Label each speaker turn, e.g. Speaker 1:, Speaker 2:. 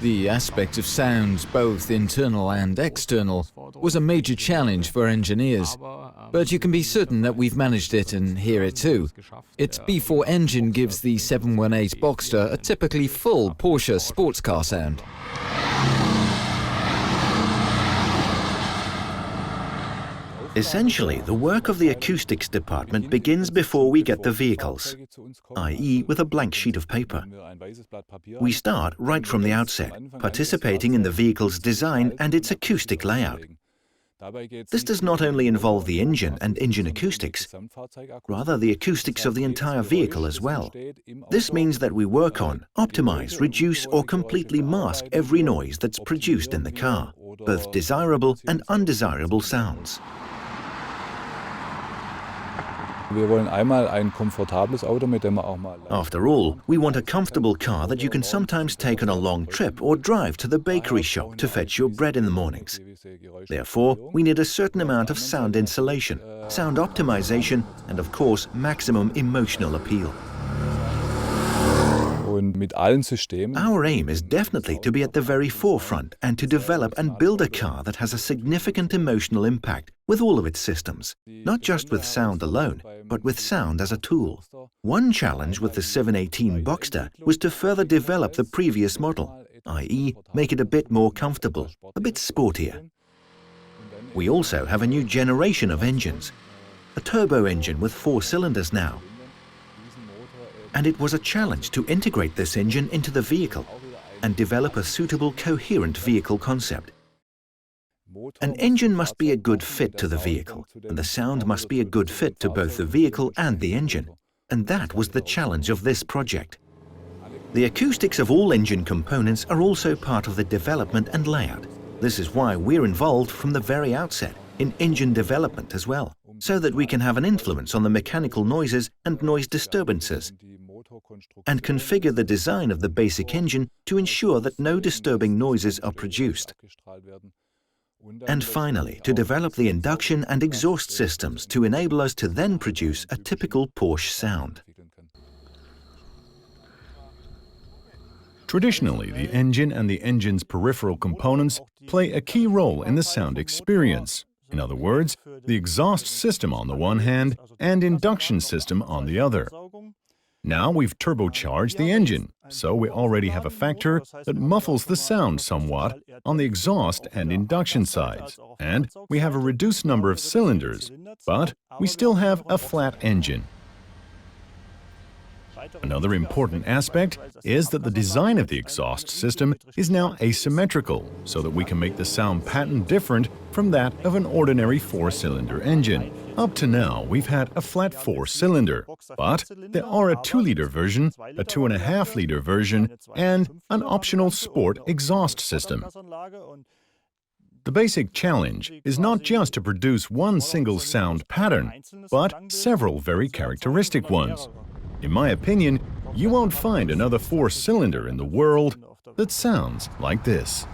Speaker 1: The aspect of sound, both internal and external, was a major challenge for engineers. But you can be certain that we've managed it and hear it too. Its B4 engine gives the 718 Boxster a typically full Porsche sports car sound.
Speaker 2: Essentially, the work of the acoustics department begins before we get the vehicles, i.e. with a blank sheet of paper. We start right from the outset, participating in the vehicle's design and its acoustic layout. This does not only involve the engine and engine acoustics, rather the acoustics of the entire vehicle as well. This means that we work on, optimize, reduce or completely mask every noise that's produced in the car, both desirable and undesirable sounds. After all, we want a comfortable car that you can sometimes take on a long trip or drive to the bakery shop to fetch your bread in the mornings. Therefore, we need a certain amount of sound insulation, sound optimization, and of course, maximum emotional appeal. Our aim is definitely to be at the very forefront and to develop and build a car that has a significant emotional impact with all of its systems, not just with sound alone, but with sound as a tool. One challenge with the 718 Boxster was to further develop the previous model, i.e. make it a bit more comfortable, a bit sportier. We also have a new generation of engines, a turbo engine with 4 cylinders now. And it was a challenge to integrate this engine into the vehicle and develop a suitable, coherent vehicle concept. An engine must be a good fit to the vehicle, and the sound must be a good fit to both the vehicle and the engine. And that was the challenge of this project. The acoustics of all engine components are also part of the development and layout. This is why we're involved from the very outset in engine development as well, so that we can have an influence on the mechanical noises and noise disturbances, and configure the design of the basic engine to ensure that no disturbing noises are produced. And finally, to develop the induction and exhaust systems to enable us to then produce a typical Porsche sound.
Speaker 3: Traditionally, the engine and the engine's peripheral components play a key role in the sound experience. In other words, the exhaust system on the one hand and induction system on the other. Now we've turbocharged the engine, so we already have a factor that muffles the sound somewhat on the exhaust and induction sides, and we have a reduced number of cylinders, but we still have a flat engine. Another important aspect is that the design of the exhaust system is now asymmetrical, so that we can make the sound pattern different from that of an ordinary 4-cylinder engine. Up to now, we've had a flat 4-cylinder, but there are a 2-liter version, a 2.5-liter version, and an optional sport exhaust system. The basic challenge is not just to produce one single sound pattern, but several very characteristic ones. In my opinion, you won't find another 4-cylinder in the world that sounds like this.